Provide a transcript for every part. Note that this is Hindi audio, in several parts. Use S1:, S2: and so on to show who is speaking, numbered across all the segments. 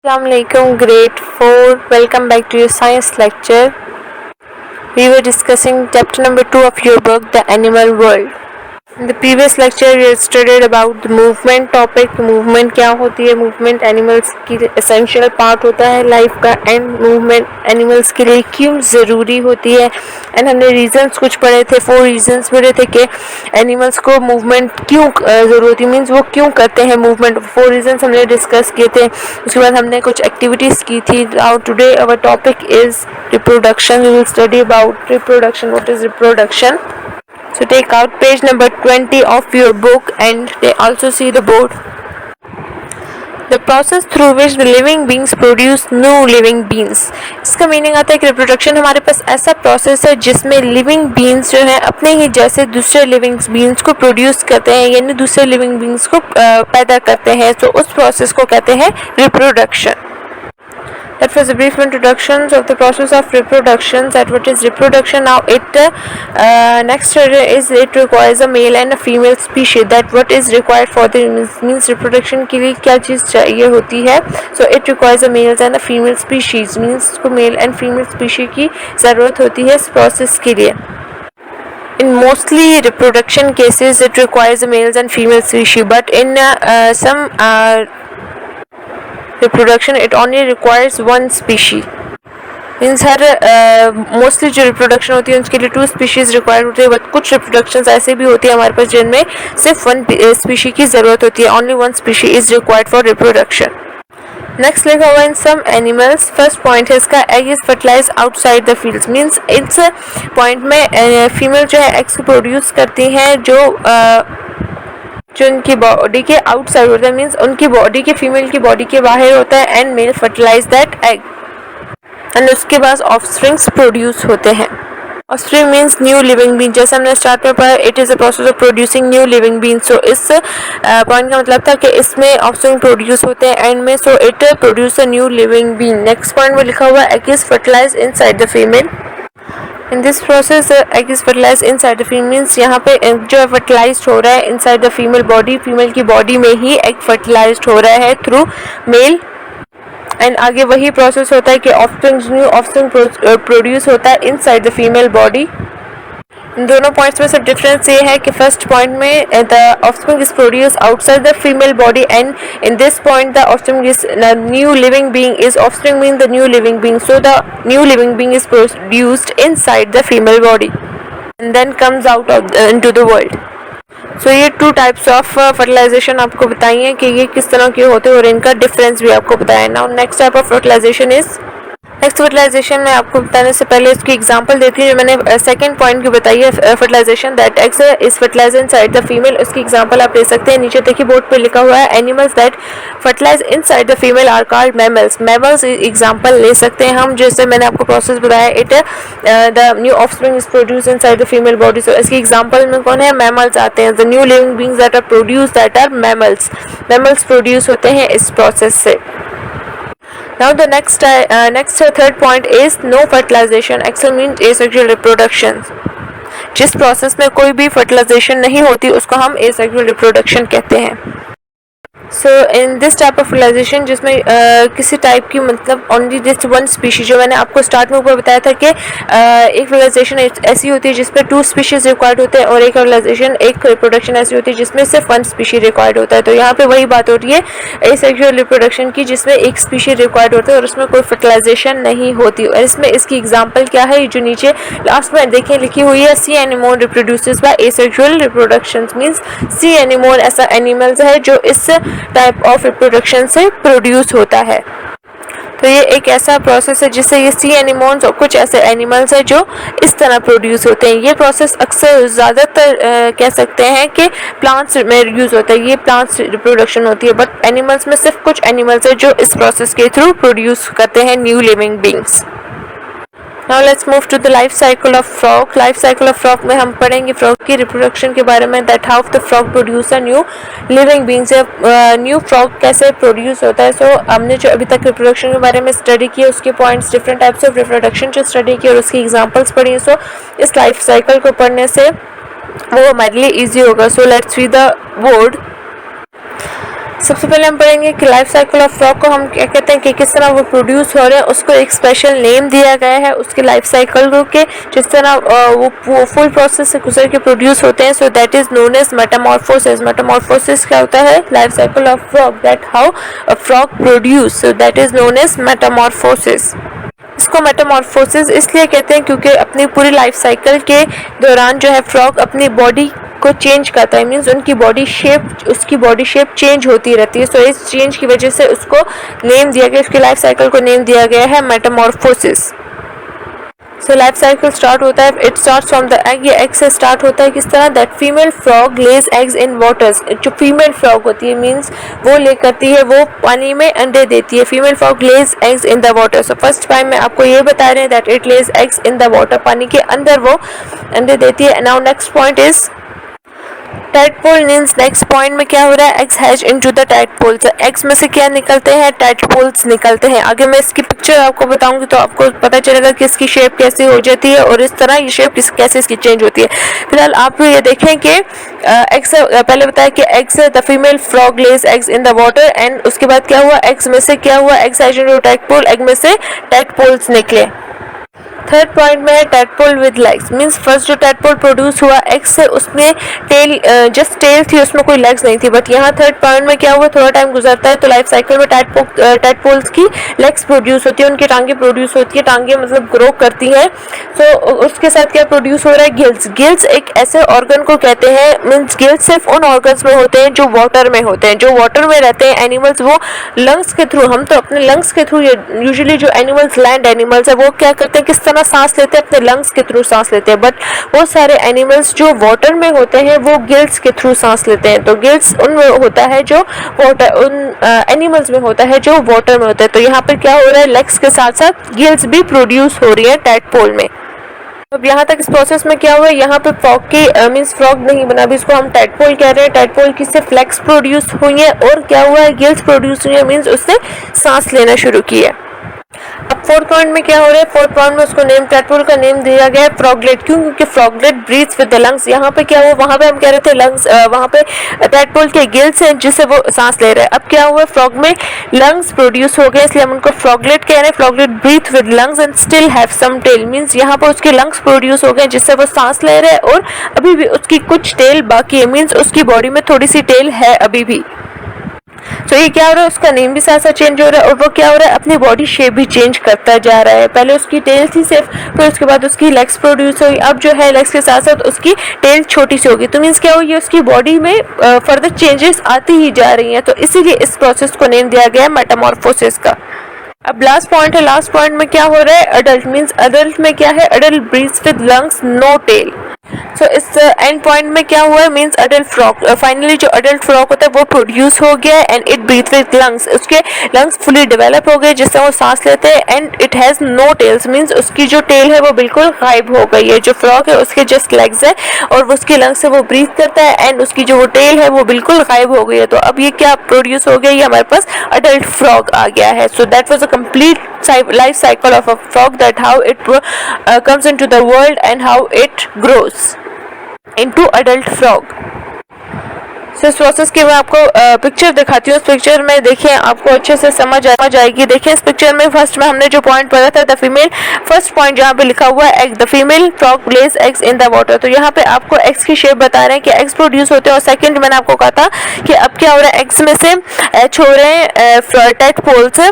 S1: Assalamualaikum grade 4. Welcome back to your science lecture. We were discussing chapter number 2 of your book The Animal World. In the previous lecture we had studied about the movement topic. Movement क्या होती है, movement animals की essential part होता है life का, and movement animals के लिए क्यों ज़रूरी होती है, and हमने reasons कुछ पढ़े थे, 4 reasons पढ़े थे कि animals को movement क्यों ज़रूरत है, means वो क्यों करते हैं movement. 4 reasons हमने discuss किए थे. उसके बाद हमने कुछ activities की थी. Now today our topic is reproduction. We will study about reproduction. What is reproduction? So take out page number 20 of your book and they also see the board. The process through which the living beings produce new living beings. इसका मीनिंग आता है कि रिप्रोडक्शन हमारे पास ऐसा प्रोसेस है जिसमें लिविंग बींग्स जो है अपने ही जैसे दूसरे लिविंग बींग्स को प्रोड्यूस करते हैं, यानी दूसरे लिविंग बींग्स को पैदा करते हैं. तो उस प्रोसेस को कहते हैं reproduction. That was a brief introduction of the process of reproduction. That what is reproduction. Now next is it requires a male and a female species. That what is required for the means reproduction के लिए क्या चीज़ चाहिए होती है. So it requires a male and a female species. Means को male and female species की ज़रूरत होती है इस process के लिए. In mostly reproduction cases it requires a males and female species, but in some reproduction it only requires one species. Means हर मोस्टली जो रिप्रोडक्शन होती है उसके लिए 2 स्पीशीज़ रिक्वायर्ड होती है, बट कुछ रिप्रोडक्शंस ऐसे भी होती है हमारे पास जिनमें सिर्फ 1 स्पीशी की ज़रूरत होती है. Only 1 species is required for reproduction. Next लिखा हुआ in some animals. First point है इसका, egg is fertilize outside the fields. Means इस पॉइंट में फीमेल जो है एग्स को प्रोड्यूस करती हैं जो उनकी बॉडी के आउटसाइड होता है, मीन्स उनकी बॉडी के फीमेल की बॉडी के बाहर होता है, and male fertilize that egg and उसके बाद ऑफस्प्रिंग्स प्रोड्यूस होते हैं. Offspring means new living being. जैसे हमने स्टार्ट में पढ़ा, it is a process of producing new living being. So इस पॉइंट का मतलब था कि इसमें ऑफस्प्रिंग प्रोड्यूस होते हैं एंड में, so it produce a new living being. Next point में लिखा हुआ egg is fertilize inside the female. In this process egg is fertilized inside the female. Means यहाँ पे जो है fertilized हो रहा है inside the female body. Female की बॉडी में ही egg fertilized हो रहा है through male. एंड आगे वही प्रोसेस होता है कि न्यू ऑफस्प्रिंग प्रोड्यूस होता है इनसाइड द फीमेल बॉडी. इन दोनों पॉइंट्स में सब डिफरेंस ये है कि फर्स्ट पॉइंट में the offspring is produce outside the female body, and in this point the offspring is new living being. Is offspring mean the new living being. So the new living being is produced inside the female body and then comes out into the world. So ये 2 टाइप्स ऑफ फर्टिलाइजेशन आपको बताई हैं कि ये किस तरह के होते हैं और इनका डिफरेंस भी आपको बताया. Now next type of fertilization is next fertilization. में आपको बताने से पहले इसकी एग्जांपल देती हूँ जो मैंने सेकंड पॉइंट की बताई है. Fertilization that eggs is fertilize inside the female. उसकी एग्जांपल आप ले सकते हैं. नीचे देखिए बोर्ड पे लिखा हुआ है animals that fertilize inside the female are called mammals. Mammals example ले सकते हैं हम, जैसे मैंने आपको प्रोसेस बताया. It the new offspring is produce inside the female body. So इसकी एग्जांपल में कौन है? मैमल्स आते हैं. The new living beings that are produce that are mammals. Mammals produce होते हैं इस प्रोसेस से. Now the next third point is no fertilization. Actually means asexual reproduction. जिस प्रोसेस में कोई भी फर्टिलाइजेशन नहीं होती उसको हम asexual रिप्रोडक्शन कहते हैं. So in this type of fertilization जिसमें किसी टाइप की मतलब ओनली जस्ट 1 स्पीशी, जो मैंने आपको स्टार्ट में ऊपर बताया था कि एक फर्टिलाइजेशन ऐसी होती है जिसमें 2 स्पीशीज रिक्वायर्ड होते हैं और एक फर्टिलाइजेशन एक रिप्रोडक्शन ऐसी होती है जिसमें सिर्फ 1 स्पीशी रिक्वायर्ड होता है. तो यहाँ पे वही बात हो रही है एसेक्सुअल रिप्रोडक्शन की, जिसमें एक स्पीशी रिक्वायर्ड होता है और उसमें कोई फर्टिलाइजेशन नहीं होती. और इसमें इसकी एग्जाम्पल क्या है, जो नीचे लास्ट में देखें लिखी हुई है, sea anemone reproduces by asexual reproduction. Means sea anemone ऐसा एनिमल्स है जो इस टाइप ऑफ रिप्रोडक्शन से प्रोड्यूस होता है. तो ये एक ऐसा प्रोसेस है जिससे ये सी एनिमोन्स और कुछ ऐसे एनिमल्स हैं जो इस तरह प्रोड्यूस होते हैं. ये प्रोसेस अक्सर ज़्यादातर कह सकते हैं कि प्लांट्स में यूज़ होता है. ये प्लांट्स रिप्रोडक्शन होती है, बट एनिमल्स में सिर्फ कुछ एनिमल्स हैं जो इस प्रोसेस के थ्रू प्रोड्यूस करते हैं new living beings. Now let's move to the life cycle of frog. Life cycle of frog में हम पढ़ेंगे frog की रिप्रोडक्शन के बारे में. That how the frog produce a new living beings. New frog कैसे प्रोड्यूस होता है. सो हमने जो अभी तक रिप्रोडक्शन के बारे में स्टडी किया उसके points, different types of reproduction जो स्टडी की और उसकी एग्जांपल्स पढ़ी हैं. सो इस लाइफ साइकिल को पढ़ने से वो हमारे लिए ईजी होगा. So let's read the word. सबसे पहले हम पढ़ेंगे कि लाइफ साइकिल ऑफ फ्रॉग को हम क्या कहते हैं कि किस तरह वो प्रोड्यूस हो रहे हैं, उसको एक स्पेशल नेम दिया गया है उसके लाइफ साइकिल को के जिस तरह वो फुल प्रोसेस से गुजर के प्रोड्यूस होते हैं. So that is known as metamorphosis. Metamorphosis क्या होता है? Life cycle of frog, that how a frog produce. So that is known as metamorphosis. इसको मेटामॉर्फोसिस इसलिए कहते हैं क्योंकि अपनी पूरी लाइफ साइकिल के दौरान जो है फ्रॉग अपनी बॉडी को चेंज करता है. मीन्स उनकी उसकी बॉडी शेप चेंज होती रहती है. सो इस चेंज की वजह से उसको नेम दिया गया, उसकी लाइफ साइकिल को नेम दिया गया है Metamorphosis. So life cycle start होता है, it start from the egg. ये एग से स्टार्ट होता है. किस तरह? That female frog Lay's eggs in waters. जो फीमेल फ्रॉग होती है मीन्स वो ले करती है, वो पानी में अंडे देती है. Female frog Lay's eggs in the water. So first time में आपको ये बता रहे हैं that it Lay's eggs in the water. पानी के अंदर वो अंडे देती है. Now next point is tadpole. Means next point में क्या हो रहा है? Eggs hatch into the tadpole. तो एग्स में से क्या निकलते हैं? टैडपोल्स निकलते हैं. आगे मैं इसकी पिक्चर आपको बताऊंगी तो आपको पता चलेगा कि इसकी शेप कैसे हो जाती है और इस तरह ये शेप कैसे इसकी चेंज होती है. फिलहाल आप ये देखें कि एग्स पहले बताया कि eggs the female frog Lay's eggs in the water and उसके बाद क्या हुआ? एग्स में से क्या हुआ? Eggs hatch into tadpole. Egg में से टैडपोल्स निकले. थर्ड पॉइंट में है tadpole with legs. Means first जो टैडपोल प्रोड्यूस हुआ एग से उसमें टेल जस्ट टेल थी, उसमें कोई लेग्स नहीं थी. बट यहाँ थर्ड पॉइंट में क्या हुआ? थोड़ा टाइम गुजरता है तो लाइफ साइकिल में टैडपोल्स की लेग्स प्रोड्यूस होती है, उनकी टांगे प्रोड्यूस होती है. टांगे मतलब ग्रो करती हैं. तो उसके साथ क्या प्रोड्यूस हो रहा है? गिल्स. गिल्स एक ऐसे ऑर्गन को कहते हैं. मीन्स गिल्स सिर्फ उन ऑर्गन्स में होते हैं जो वाटर में होते हैं. जो वाटर में रहते हैं एनिमल्स वो लंग्स के थ्रू, हम तो अपने लंग्स के थ्रू, यूजुअली जो एनिमल्स लैंड एनिमल्स है वो क्या करते हैं, किस तरह सांस लेते हैं? अपने लंग्स के थ्रू सांस लेते हैं. बट वो सारे एनिमल्स जो वाटर में होते हैं वो गिल्स के थ्रू सांस लेते हैं. तो गिल्स उनमें होता है जो वाटर, उन एनिमल्स में होता है जो वाटर में होता है. तो यहाँ पर क्या हो रहा है? लेग्स के साथ साथ गिल्स भी प्रोड्यूस हो रही है टैडपोल में. अब यहाँ तक इस प्रोसेस में क्या हुआ है? यहाँ पे फ्रॉग की मीन्स फ्रॉग नहीं बना, अभी इसको हम टैडपोल कह रहे हैं. टैडपोल की से फ्लेक्स प्रोड्यूस हुई है और क्या हुआ है? गिल्स प्रोड्यूस हुई है. मीन्स उसने सांस लेना शुरू किया. अब फोर्थ पॉइंट में क्या हो रहा है? फोर्थ पॉइंट में उसको नेम टैडपोल का नेम दिया गया है फ्रॉगलेट. क्यों? क्योंकि फ्रॉगलेट ब्रीथ्स विद द लंग्स. यहाँ पे क्या हुआ? वहाँ पे हम कह रहे थे लंग्स, वहाँ पे टैडपोल के गिल्स हैं जिससे वो सांस ले रहे हैं. अब क्या हुआ? फ्रॉग में लंग्स प्रोड्यूस हो गए इसलिए हम उनको फ्रॉगलेट कह रहे हैं. Froglet breathe with lungs and still have some tail. Means यहाँ पर उसके लंग्स प्रोड्यूस हो गए जिससे वो सांस ले रहे हैं और अभी भी उसकी कुछ टेल बाकी है. मीन्स उसकी बॉडी में थोड़ी सी टेल है अभी भी. तो ये क्या हो रहा है? उसका नेम भी साथ साथ चेंज हो रहा है और वो क्या हो रहा है? अपनी बॉडी शेप भी चेंज करता जा रहा है. पहले उसकी टेल थी सिर्फ, फिर उसके बाद उसकी लेग्स प्रोड्यूस हुई. अब जो है लेग्स के साथ साथ उसकी टेल छोटी सी होगी. तो मीन्स क्या होगी? उसकी बॉडी में फर्दर चेंजेस आती ही जा रही हैं. तो इसीलिए इस प्रोसेस को नेम दिया गया है मेटामॉर्फोसिस का. अब लास्ट पॉइंट है. लास्ट पॉइंट में क्या हो रहा है? अडल्ट. मीन्स अडल्ट में क्या है? Adult breathes with lungs no tail. So इस एंड पॉइंट में क्या हुआ है? मीन्स अडल्ट फ्रॉग, फाइनली जो अडल्ट फ्रॉग होता है वो प्रोड्यूस हो गया है and it breathe with lungs. उसके लंग्स फुली डेवलप हो गए जिससे वो सांस लेते हैं and it has no tails. Means उसकी जो टेल है वो बिल्कुल गायब हो गई है. जो फ्रॉग है उसके जस्ट लेग्स है और उसके लंग्स से वो ब्रीथ करता है एंड उसकी जो वो टेल है वो बिल्कुल गायब हो गई है. तो अब ये क्या प्रोड्यूस हो गया? ये हमारे पास अडल्ट फ्रॉग आ गया है. So that was a complete life cycle of a frog, that how it comes into the world and how it grows into adult frog. इस प्रोसेस की मैं आपको पिक्चर दिखाती हूँ. इस पिक्चर में देखिए आपको अच्छे से समझ आएगी. देखिए इस पिक्चर में फर्स्ट में हमने जो पॉइंट पढ़ा था द फीमेल, फर्स्ट पॉइंट जहाँ पे लिखा हुआ है egg, the female frog Lay's eggs in the water. तो यहाँ पे आपको एग्स की शेप बता रहे हैं कि एग्स प्रोड्यूस होते हैं. और सेकंड मैंने आपको कहा था कि अब क्या हो रहा है? एग्स में से छोड़ रहे हैं टैडपोल से.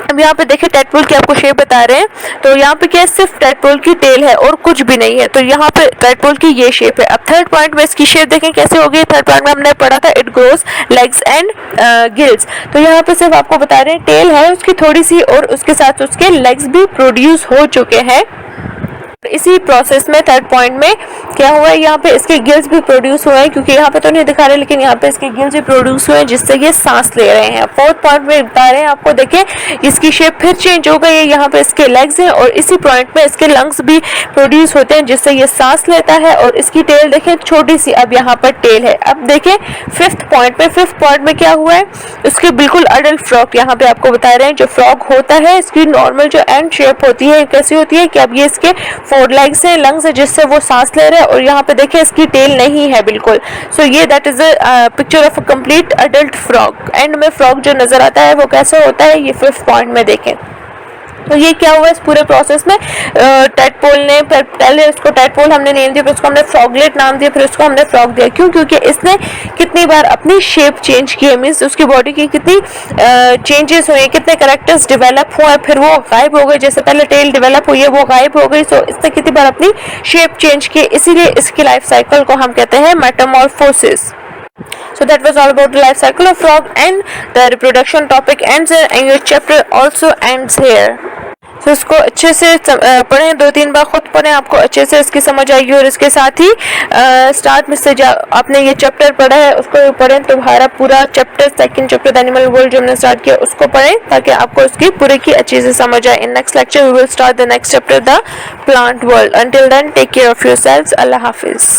S1: अब यहाँ पे देखिए टैडपोल की आपको शेप बता रहे हैं. तो यहाँ पे क्या सिर्फ टैडपोल की टेल है और कुछ भी नहीं है. तो यहाँ पे टैडपोल की ये शेप है. अब थर्ड पॉइंट में इसकी शेप देखें कैसे होगी. थर्ड पॉइंट में हमने पढ़ा था it grows legs and gills. तो यहाँ पे सिर्फ आपको बता रहे हैं टेल है उसकी थोड़ी सी और उसके साथ उसके लेग्स भी प्रोड्यूस हो चुके हैं. इसी प्रोसेस में थर्ड पॉइंट में क्या हुआ है? यहाँ पे इसके गिल्स भी प्रोड्यूस हुए हैं, क्योंकि यहाँ पे तो नहीं दिखा रहे लेकिन यहाँ पे इसके गिल्स भी प्रोड्यूस हुए हैं जिससे ये सांस ले रहे हैं. फोर्थ पॉइंट में बता रहे हैं आपको, देखिए इसकी शेप फिर चेंज हो गई है. यहाँ पे इसके लेग्स हैं और इसी पॉइंट में इसके लंग्स भी प्रोड्यूस होते हैं जिससे ये सांस लेता है. और इसकी टेल देखें छोटी सी, अब यहाँ पर टेल है. अब देखें फिफ्थ पॉइंट में क्या हुआ है? उसके बिल्कुल अडल्ट फ्रॉग यहाँ पे आपको बता रहे हैं. जो फ्रॉग होता है इसकी नॉर्मल जो एंड शेप होती है कैसी होती है कि अब ये इसके 4 लेग्स हैं, लंग्स है जिससे वो सांस ले रहे हैं, और यहाँ पे देखिए इसकी टेल नहीं है बिल्कुल। सो ये that is a picture of a complete adult frog. And में फ्रॉग जो नजर आता है वो कैसे होता है, ये 5th पॉइंट में देखें। तो ये क्या हुआ इस पूरे प्रोसेस में, टैडपोल ने पहले इसको टैडपोल हमने नेम दिया, फिर उसको हमने फ्रॉगलेट नाम दिया, फिर उसको हमने फ्रॉग दिया। क्यों? क्योंकि इसने कितनी बार अपनी शेप चेंज की है, मीन्स उसकी बॉडी की कितनी चेंजेस हुए, कितने करेक्टर्स डेवलप हुए, फिर वो गायब हो गए। जैसे पहले टेल डेवलप हुई है वो गायब हो गई। सो इसने कितनी बार अपनी शेप चेंज की, इसीलिए इसकी लाइफ साइकिल को हम कहते हैं Metamorphosis. So that was all about the life cycle of frog, and the reproduction topic ends here, and your chapter also ends here. So इसको अच्छे से पढ़ें, 2-3 बार खुद पढ़ें, आपको अच्छे से इसकी समझ आएगी। और इसके साथ ही स्टार्ट में से आपने ये चैप्टर पढ़ा है उसको पढ़ें, तो हमारा पूरा chapter, second chapter the animal world जो हमने स्टार्ट किया उसको पढ़ें, ताकि आपको उसकी पूरे की अच्छे से समझ आए। In next lecture we will start the next chapter the plant world. Until then take care of yourselves. अल्लाह हाफिज।